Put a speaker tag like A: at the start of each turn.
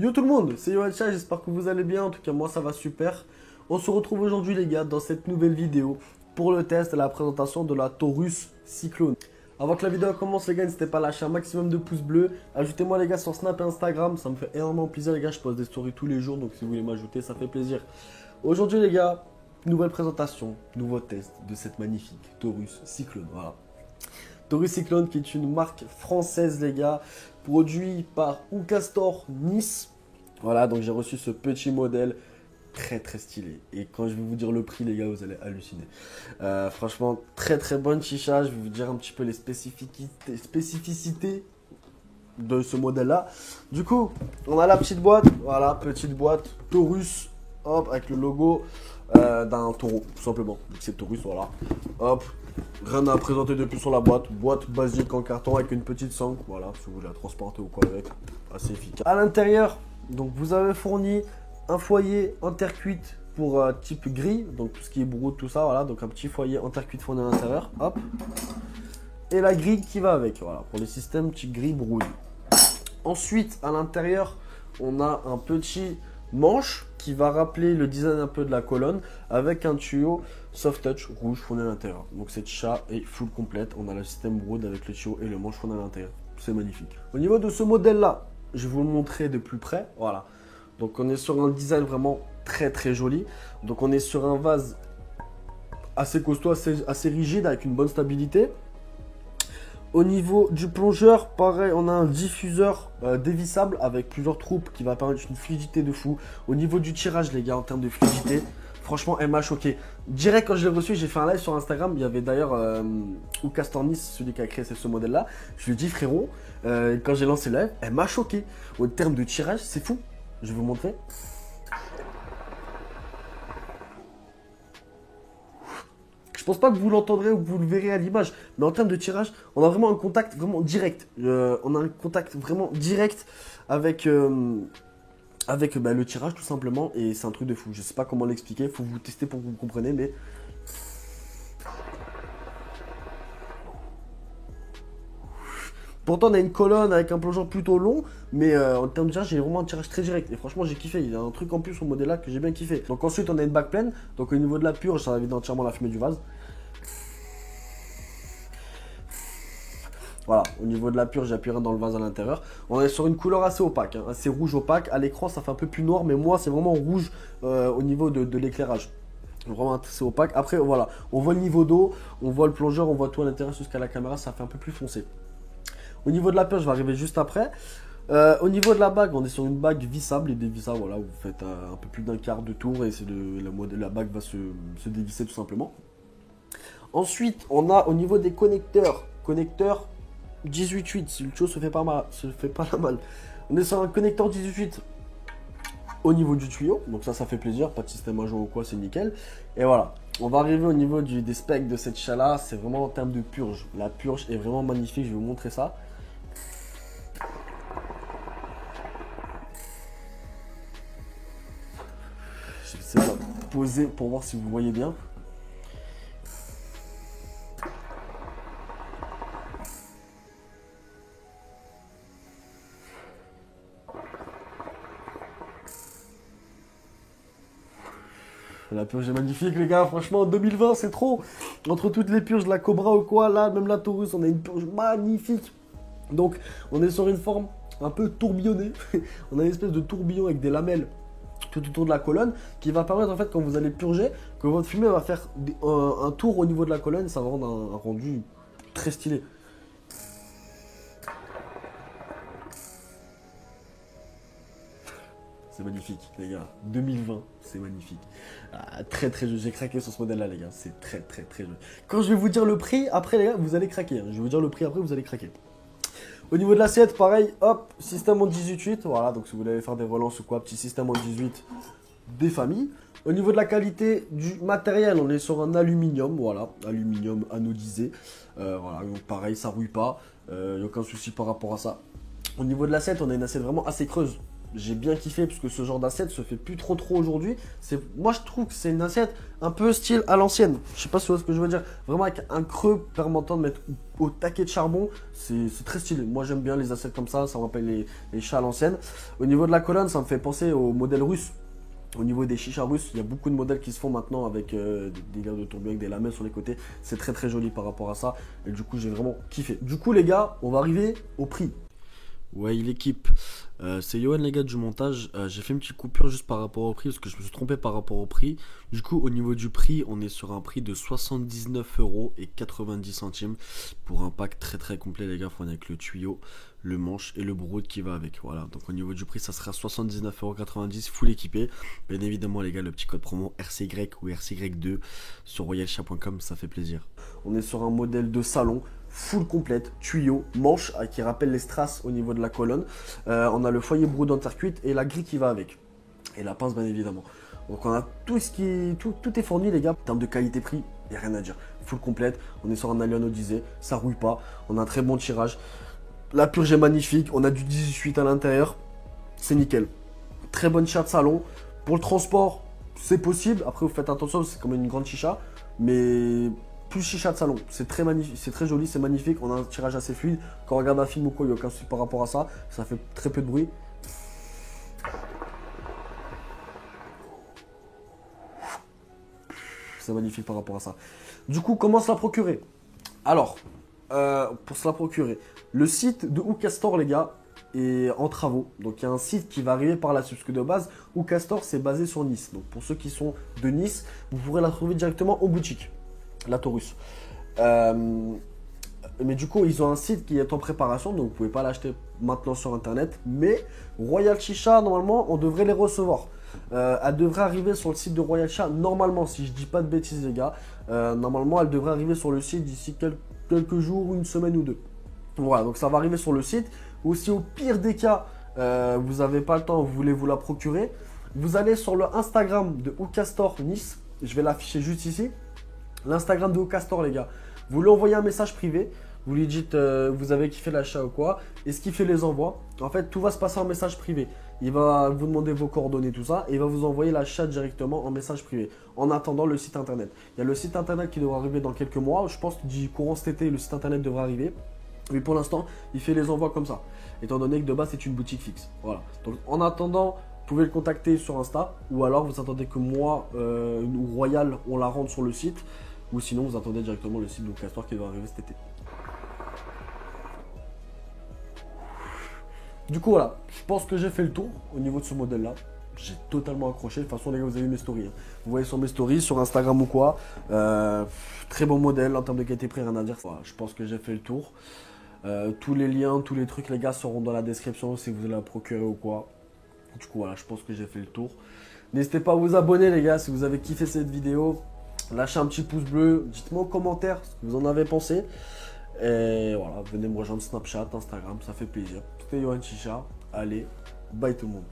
A: Yo tout le monde, c'est Yoacha, j'espère que vous allez bien, en tout cas moi ça va super. On se retrouve aujourd'hui les gars dans cette nouvelle vidéo pour le test et la présentation de la Taurus Cyclone. Avant que la vidéo commence les gars, n'hésitez pas à lâcher un maximum de pouces bleus. Ajoutez-moi les gars sur Snap et Instagram, ça me fait énormément plaisir les gars, je poste des stories tous les jours, donc si vous voulez m'ajouter ça fait plaisir. Aujourd'hui les gars, nouvelle présentation, nouveau test de cette magnifique Taurus Cyclone, voilà. Taurus Cyclone qui est une marque française les gars, produit par Oukastor Nice. Voilà, donc j'ai reçu ce petit modèle très stylé. Et quand je vais vous dire le prix les gars, vous allez halluciner. Franchement, très bonne chicha. Je vais vous dire un petit peu les spécificités de ce modèle là. Du coup, on a la petite boîte. Voilà, petite boîte Taurus. Hop, avec le logo d'un taureau, tout simplement. C'est Taurus, voilà. Hop. Rien à présenter de plus sur la boîte. Boîte basique en carton avec une petite sangle. Voilà, si vous voulez la transporter ou quoi avec. Assez efficace. À l'intérieur, donc vous avez fourni un foyer en terre cuite pour type gris. Donc tout ce qui est broute, tout ça. Voilà, donc un petit foyer en terre cuite fourni à l'intérieur. Hop. Et la grille qui va avec. Voilà, pour les systèmes type gris brouille. Ensuite, à l'intérieur, on a un petit manche qui va rappeler le design un peu de la colonne avec un tuyau soft touch rouge fourni à l'intérieur. Donc cette chat est full complète. On a le système broad avec le tuyau et le manche fourni à l'intérieur. C'est magnifique. Au niveau de ce modèle là, je vais vous le montrer de plus près. Voilà. Donc on est sur un design vraiment très joli. Donc on est sur un vase assez costaud, assez rigide avec une bonne stabilité. Au niveau du plongeur, pareil, on a un diffuseur dévissable avec plusieurs troupes qui va permettre une fluidité de fou. Au niveau du tirage, les gars, en termes de fluidité, franchement, elle m'a choqué. Direct quand je l'ai reçu, j'ai fait un live sur Instagram. Il y avait d'ailleurs Oukastor Nice, celui qui a créé ce modèle-là. Je lui ai dit, frérot, quand j'ai lancé le live, elle m'a choqué. Au terme de tirage, c'est fou. Je vais vous montrer. Je pense pas que vous l'entendrez ou que vous le verrez à l'image, mais en termes de tirage, on a vraiment un contact vraiment direct. On a un contact vraiment direct avec, le tirage tout simplement, et c'est un truc de fou. Je sais pas comment l'expliquer, il faut vous tester pour que vous compreniez, mais... Pourtant on a une colonne avec un plongeon plutôt long, mais en termes de tirage, j'ai vraiment un tirage très direct. Et franchement j'ai kiffé, il y a un truc en plus sur le modèle là que j'ai bien kiffé. Donc ensuite on a une bague pleine, donc au niveau de la purge, ça va vider entièrement la fumée du vase. Voilà, au niveau de la purge, j'appuierai dans le vase à l'intérieur. On est sur une couleur assez opaque, hein, assez rouge opaque. À l'écran, ça fait un peu plus noir, mais moi, c'est vraiment rouge au niveau de l'éclairage. Vraiment assez opaque. Après, voilà, on voit le niveau d'eau, on voit le plongeur, on voit tout à l'intérieur jusqu'à la caméra, ça fait un peu plus foncé. Au niveau de la purge, je vais arriver juste après. Au niveau de la bague, on est sur une bague vissable et dévissable. Voilà, vous faites un peu plus d'un quart de tour et la bague va se dévisser tout simplement. Ensuite, on a au niveau des connecteurs 18-8, si le chose se fait pas la mal. On est sur un connecteur 18-8 au niveau du tuyau, donc ça fait plaisir, pas de système à joint ou quoi, c'est nickel. Et voilà, on va arriver au niveau des specs de cette chat-là, c'est vraiment en termes de purge. La purge est vraiment magnifique, je vais vous montrer ça. Je vais essayer de poser pour voir si vous voyez bien. La purge est magnifique les gars, franchement en 2020 c'est trop. Entre toutes les purges, la Cobra ou quoi, là même la Taurus, on a une purge magnifique. Donc on est sur une forme un peu tourbillonnée. On a une espèce de tourbillon avec des lamelles tout autour de la colonne qui va permettre en fait quand vous allez purger, que votre fumée va faire un tour au niveau de la colonne et ça va rendre un rendu très stylé. C'est magnifique les gars, 2020, c'est magnifique. Très joli, j'ai craqué sur ce modèle là les gars, c'est très joli. Quand je vais vous dire le prix, après les gars, vous allez craquer. Hein. Je vais vous dire le prix après, vous allez craquer. Au niveau de l'assiette, pareil, hop, système en 18-8, voilà, donc si vous voulez faire des relances ou quoi, petit système en 18 des familles. Au niveau de la qualité du matériel, on est sur un aluminium, voilà, aluminium anodisé. Voilà, donc pareil, ça rouille pas, il n'y a aucun souci par rapport à ça. Au niveau de l'assiette, on a une assiette vraiment assez creuse. j'ai bien kiffé parce que ce genre d'assiette se fait plus trop aujourd'hui. Moi je trouve que c'est une assiette un peu style à l'ancienne. Je sais pas si tu vois ce que je veux dire. Vraiment avec un creux permettant de mettre au taquet de charbon, c'est très stylé. Moi j'aime bien les assiettes comme ça me rappelle les chats à l'ancienne. Au niveau de la colonne, ça me fait penser au modèle russe. Au niveau des chichas russes, il y a beaucoup de modèles qui se font maintenant avec des délires de tourbillon, avec des lamelles sur les côtés. C'est très joli par rapport à ça. Et du coup, j'ai vraiment kiffé. Du coup, les gars, on va arriver au prix. Ouais, l'équipe. C'est Johan, les gars, du montage. J'ai fait une petite coupure juste par rapport au prix parce que je me suis trompé par rapport au prix. Du coup, au niveau du prix, on est sur un prix de 79,90 € pour un pack très complet, les gars. Faut avec le tuyau, le manche et le brood qui va avec. Voilà. Donc, au niveau du prix, ça sera 79,90 € full équipé. Bien évidemment, les gars, le petit code promo RCY ou RCY2 sur royalchat.com, ça fait plaisir. On est sur un modèle de salon full complète, tuyau, manche qui rappelle les strass au niveau de la colonne. On a le foyer brood en terre cuite et la grille qui va avec. Et la pince bien évidemment. Donc on a tout est fourni les gars. En termes de qualité-prix, il n'y a rien à dire. Full complète, on est sur un Alien Odyssey, ça rouille pas, on a un très bon tirage. La purge est magnifique, on a du 18 à l'intérieur, c'est nickel. Très bonne chicha de salon. Pour le transport, c'est possible. Après vous faites attention, c'est comme une grande chicha. Mais plus chicha de salon, c'est très magnifique, c'est très joli, c'est magnifique, on a un tirage assez fluide. Quand on regarde un film ou quoi, il n'y a aucun souci par rapport à ça, ça fait très peu de bruit. C'est magnifique par rapport à ça. Du coup, comment se la procurer? Alors, pour se la procurer, le site de Hookastor, les gars, est en travaux. Donc, il y a un site qui va arriver par la suite. Parce que de base, Hookastor, c'est basé sur Nice. Donc, pour ceux qui sont de Nice, vous pourrez la trouver directement en boutique. La Taurus. Mais du coup, ils ont un site qui est en préparation, donc vous ne pouvez pas l'acheter maintenant sur internet. Mais Royal Chicha, normalement, on devrait les recevoir. Elle devrait arriver sur le site de Royal Chicha, normalement, si je dis pas de bêtises, les gars. Normalement, elle devrait arriver sur le site d'ici quelques jours, une semaine ou deux. Voilà, donc ça va arriver sur le site. Ou si au pire des cas, vous n'avez pas le temps, vous voulez vous la procurer, vous allez sur le Instagram de Hookastor Nice. Je vais l'afficher juste ici. L'Instagram de Hookastor, les gars. Vous lui envoyez un message privé. Vous lui dites vous avez kiffé l'achat ou quoi. Et ce qui fait les envois. En fait, tout va se passer en message privé. Il va vous demander vos coordonnées, tout ça. Et il va vous envoyer l'achat directement en message privé. En attendant le site internet. Il y a le site internet qui devra arriver dans quelques mois. Je pense que du courant cet été, le site internet devra arriver. Mais pour l'instant, il fait les envois comme ça. Étant donné que de base, c'est une boutique fixe. Voilà. Donc en attendant, vous pouvez le contacter sur Insta. Ou alors vous attendez que moi ou Royal, on la rende sur le site. Ou sinon, vous attendez directement le site de Hookastor qui va arriver cet été. Du coup, voilà. Je pense que j'ai fait le tour au niveau de ce modèle-là. J'ai totalement accroché. De toute façon, les gars, vous avez vu mes stories. Hein. Vous voyez sur mes stories, sur Instagram ou quoi. Très bon modèle en termes de qualité-prix, rien à dire. Voilà, je pense que j'ai fait le tour. Tous les liens, tous les trucs, les gars, seront dans la description si vous voulez la procurer ou quoi. Du coup, voilà, je pense que j'ai fait le tour. N'hésitez pas à vous abonner, les gars, si vous avez kiffé cette vidéo. Lâchez un petit pouce bleu, dites-moi en commentaire ce que vous en avez pensé. Et voilà, venez me rejoindre Snapchat, Instagram, ça fait plaisir. C'était Johan Chicha. Allez, bye tout le monde.